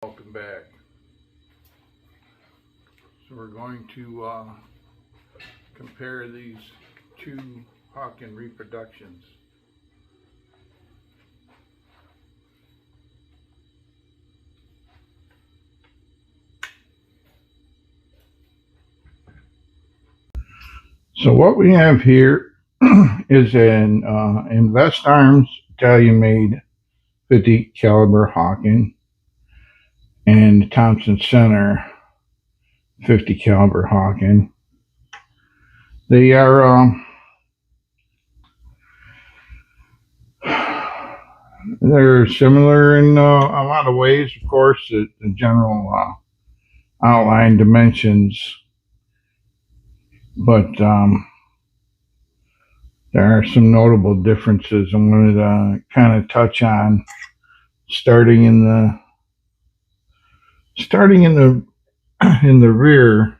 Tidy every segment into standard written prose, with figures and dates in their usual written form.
Welcome back. So we're going to compare these two Hawken reproductions. So what we have here is an Investarms Italian-made 50 caliber Hawken and Thompson Center 50 caliber Hawken. They are they're similar in a lot of ways. Of course, the general outline dimensions, but there are some notable differences I wanted to kind of touch on, starting in the rear.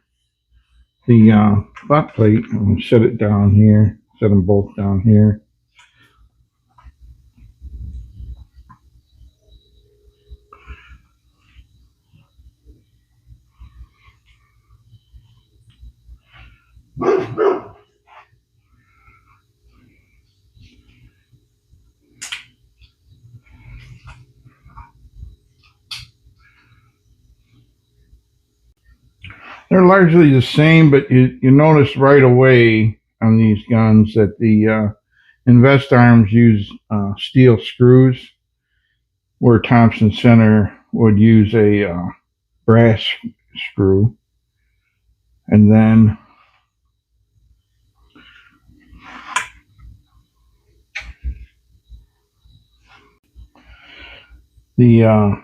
The butt plate, I'm going to set it down here, set them both down here. They're largely the same, but you notice right away on these guns that the Investarms use steel screws, where Thompson Center would use a brass screw. And then the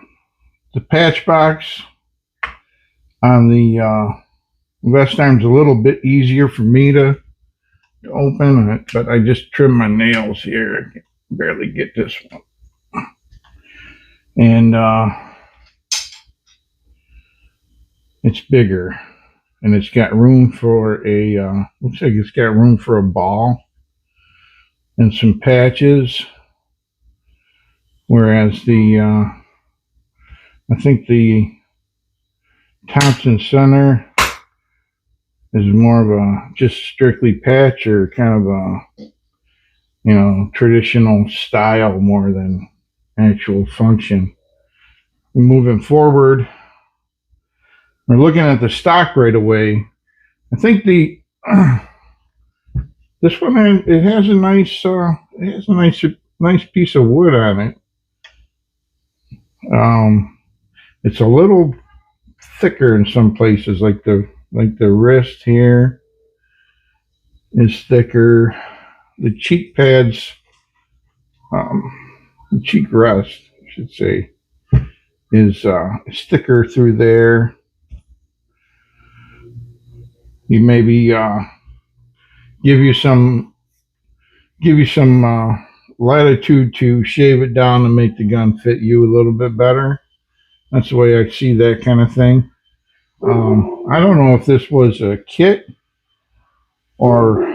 patch box on the Investarms a little bit easier for me to open it, but I just trimmed my nails here. I can barely get this one. And it's bigger, and it's got room for a looks like it's got room for a ball and some patches, whereas the I think the Thompson Center is more of a just strictly patch, or kind of a traditional style more than actual function. Moving forward, we're looking at the stock right away. I think the this one has a nice piece of wood on it. It's a little thicker in some places, like the wrist here is thicker. The cheek pads, the cheek rest, I should say, is thicker through there. You maybe give you some latitude to shave it down and make the gun fit you a little bit better. That's the way I see that kind of thing. I don't know if this was a kit or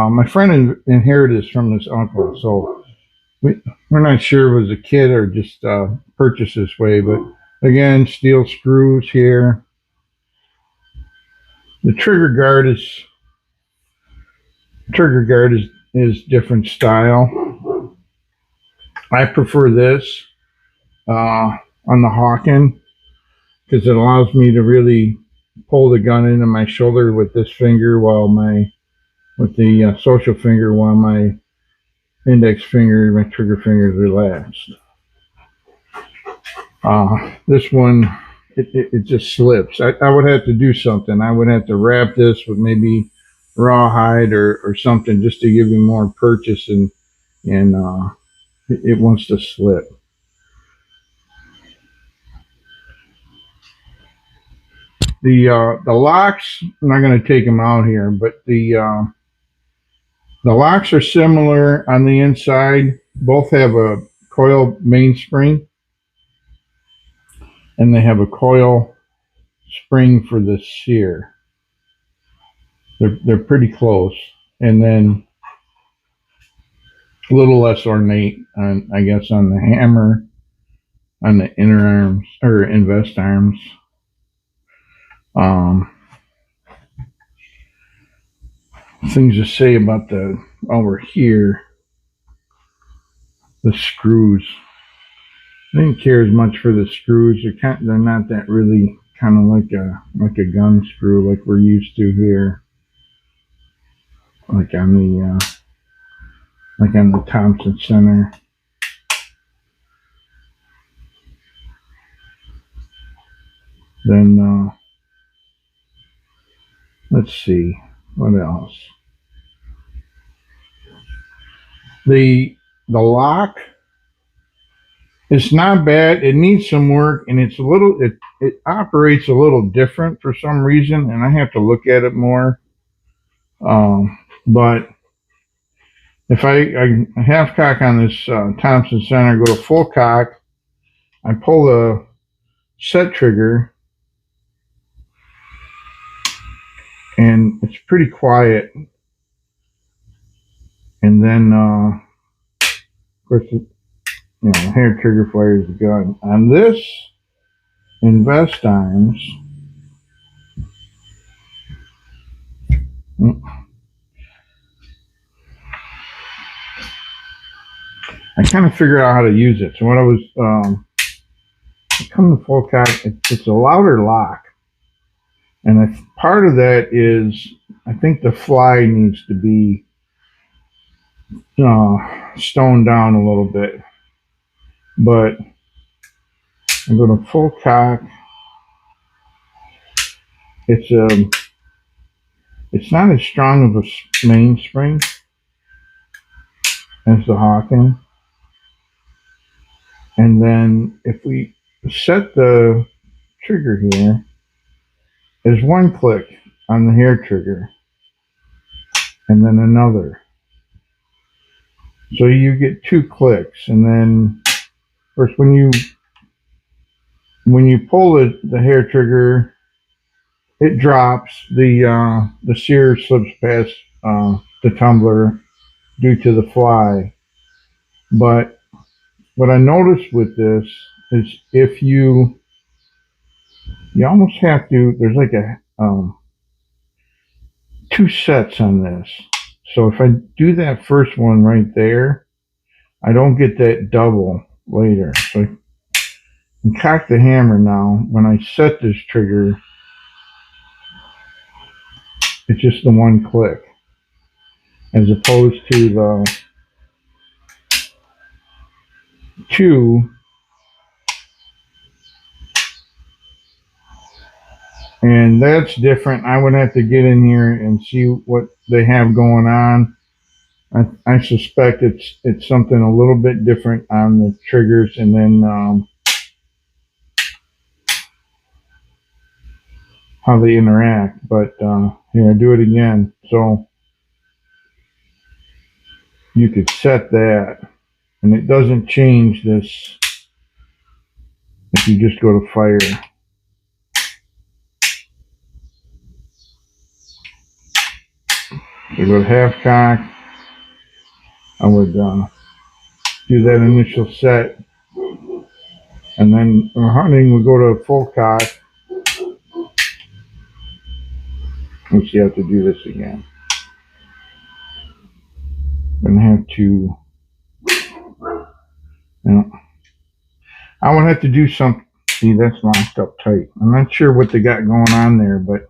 my friend inherited this from his uncle, so we're not sure if it was a kit or just purchased this way. But again, steel screws here. The trigger guard is different style. I prefer this on the Hawken, because it allows me to really pull the gun into my shoulder with this finger, with the social finger, while my index finger, my trigger finger is relaxed. This one, it just slips. I would have to do something. I would have to wrap this with maybe rawhide or something, just to give you more purchase, and it wants to slip. The locks, I'm not going to take them out here, but the locks are similar on the inside. Both have a coil mainspring, and they have a coil spring for the sear. They're pretty close, and then a little less ornate, I guess, on the hammer on the inner arms or Investarms. Things to say about the over here, the screws. I didn't care as much for the screws. They're not that really kind of like a gun screw like we're used to here, like on the Thompson Center. Then let's see what else. The lock, it's not bad. It needs some work, and it operates a little different for some reason, and I have to look at it more. But if I half cock on this Thompson Center, go to full cock, I pull the set trigger, and it's pretty quiet. And then, of course, the hair trigger fires the gun. On this Investarms, I kind of figured out how to use it. So when I was come to full cock, it's a louder lock, and part of that is I think the fly needs to be stoned down a little bit. But I'm going to full cock. It's not as strong of a mainspring as the Hawken. And then if we set the trigger here, there's one click on the hair trigger, and then another. So you get 2 clicks, and then first when you pull the hair trigger, it drops. The sear slips past the tumbler due to the fly. But what I noticed with this is if you almost have to, there's like a 2 sets on this. So if I do that first one right there, I don't get that double later. So I can cock the hammer now. When I set this trigger, it's just the 1 click, as opposed to the 2. And that's different. I would have to get in here and see what they have going on. I suspect it's something a little bit different on the triggers, and then how they interact. But here, I do it again. So you could set that, and it doesn't change this if you just go to fire. So go to half cock. I would do that initial set, and then hunting would go to full cock. Let's see, I have to do this again. I'm gonna have to, I would have to do something. See, that's locked up tight. I'm not sure what they got going on there, but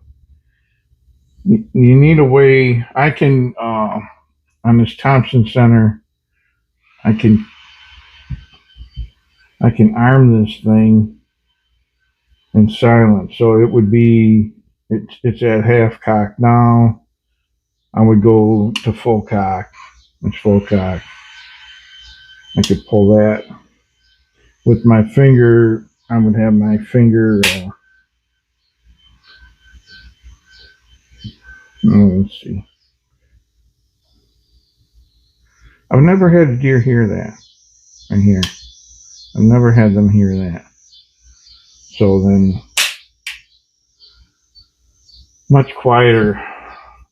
you need a way. I can on this Thompson Center, I can arm this thing in silence. So it would be, it's at half cock now. I would go to full cock. It's full cock. I could pull that with my finger. I would have my finger. Let's see. I've never had a deer hear that right here. I've never had them hear that. So then, much quieter.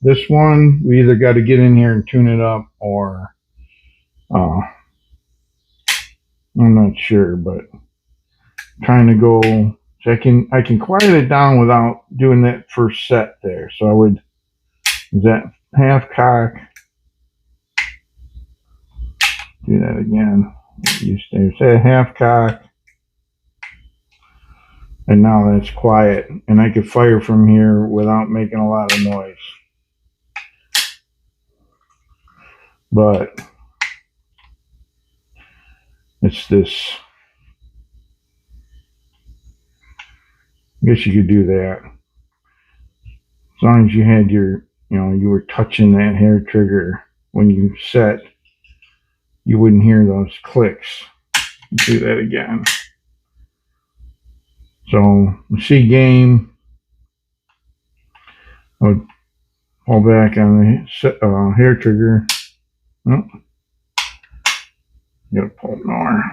This one, we either got to get in here and tune it up, or I'm not sure, but trying to go, so I can quiet it down without doing that first set there. So I would, is that half cock, do that again. You say half cock, and now that's quiet, and I could fire from here without making a lot of noise. But it's this, I guess you could do that. As long as you had your, you were touching that hair trigger when you set, you wouldn't hear those clicks. Do that again. So, C game, I would pull back on the hair trigger. Oh, gotta pull more.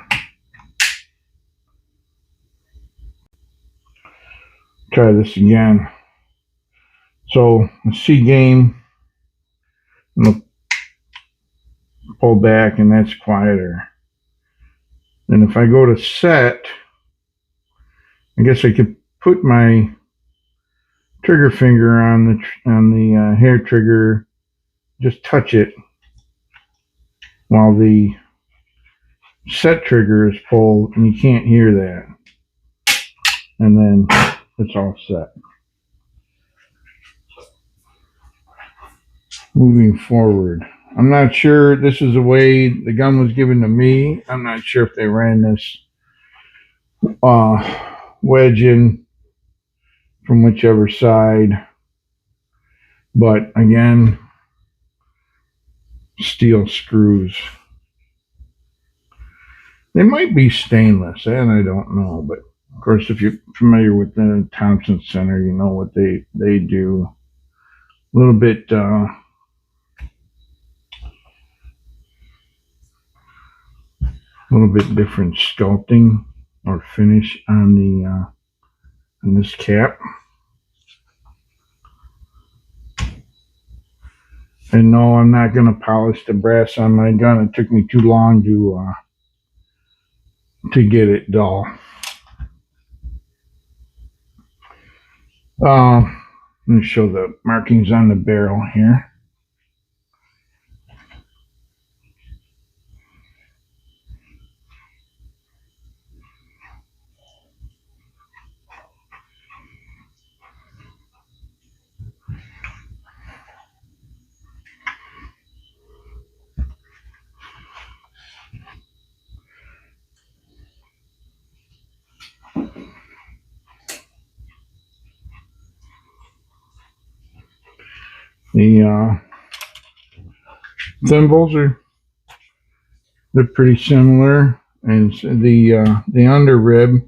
Try this again. So, C game, I'm gonna pull back, and that's quieter. And if I go to set, I guess I could put my trigger finger on the hair trigger, just touch it while the set trigger is pulled, and you can't hear that. And then it's all set. Moving forward, I'm not sure, this is the way the gun was given to me. I'm not sure if they ran this wedge in from whichever side, but again, steel screws. They might be stainless, and I don't know, but of course, if you're familiar with the Thompson Center, you know what they do. A little bit different sculpting or finish on the on this cap. And no, I'm not going to polish the brass on my gun. It took me too long to get it dull. Let me show the markings on the barrel here. The thimbles they're pretty similar, and the under rib,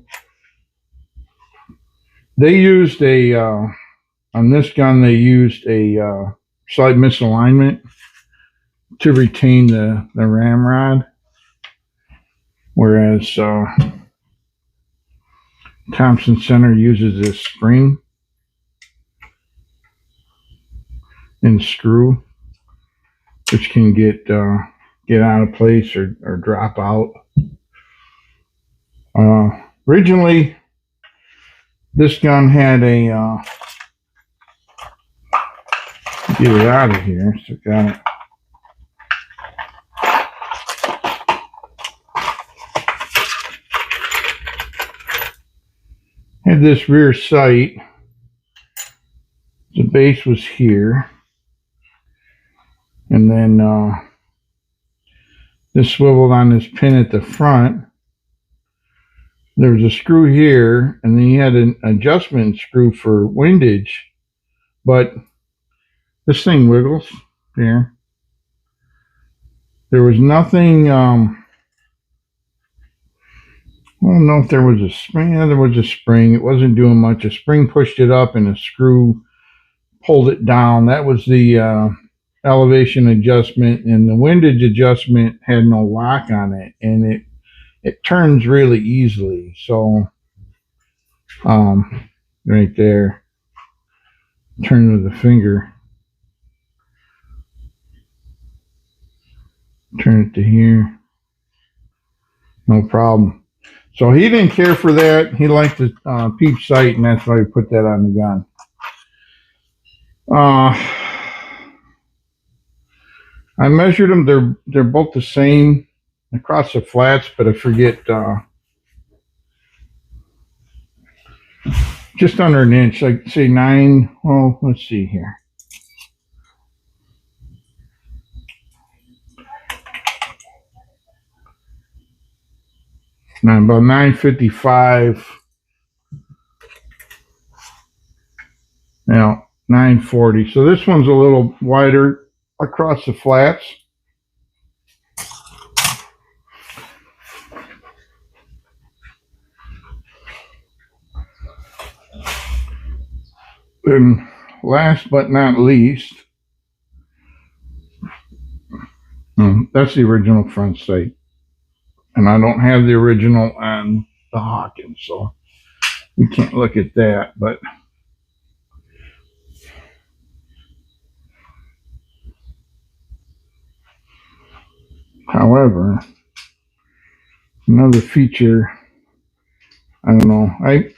they used on this gun they used a slight misalignment to retain the ramrod, whereas Thompson Center uses this spring and screw, which can get out of place or drop out. Originally, this gun had a get it out of here. So got it. Had this rear sight. The base was here. And then this swiveled on this pin at the front. There was a screw here, and then you had an adjustment screw for windage. But this thing wiggles here. There was nothing, I don't know if there was a spring. Yeah, there was a spring. It wasn't doing much. A spring pushed it up, and a screw pulled it down. That was the elevation adjustment, and the windage adjustment had no lock on it, and it turns really easily. So right there, turn with the finger, turn it to here, no problem. So he didn't care for that. He liked the peep sight, and that's why he put that on the gun. I measured them. They're both the same across the flats, but I forget just under an inch. Like say 9. Well, let's see here. About 955. 940. So this one's a little wider across the flats. And last but not least, that's the original front sight. And I don't have the original on the Hawken, so we can't look at that. But however, another feature, I don't know.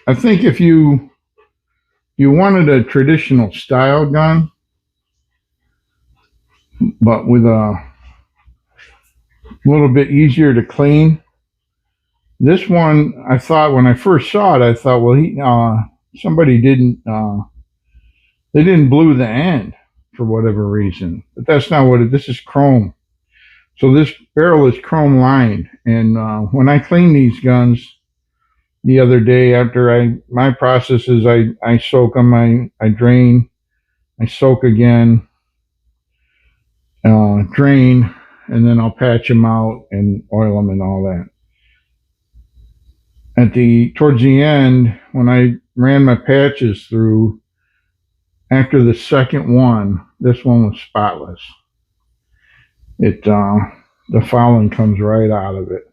I think if you wanted a traditional style gun, but with a little bit easier to clean, this one, I thought when I first saw it, I thought, well, somebody didn't, they didn't blue the end for whatever reason. But that's not what this is chrome. So this barrel is chrome lined. And when I clean these guns the other day, after my process is I soak them, I drain, I soak again, drain, and then I'll patch them out and oil them and all that. Towards the end, when I ran my patches through, after the second one, this one was spotless. The fouling comes right out of it.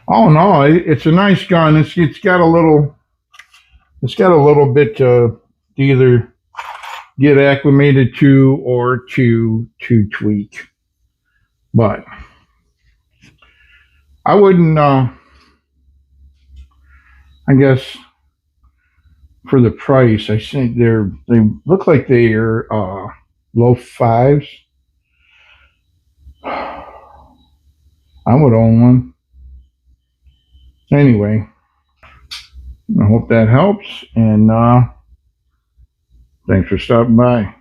Oh no, it's a nice gun. It's got a little bit to either get acclimated to or to tweak. But I wouldn't, I guess for the price, I think they look like they are low 5s. I would own one. Anyway, I hope that helps, and thanks for stopping by.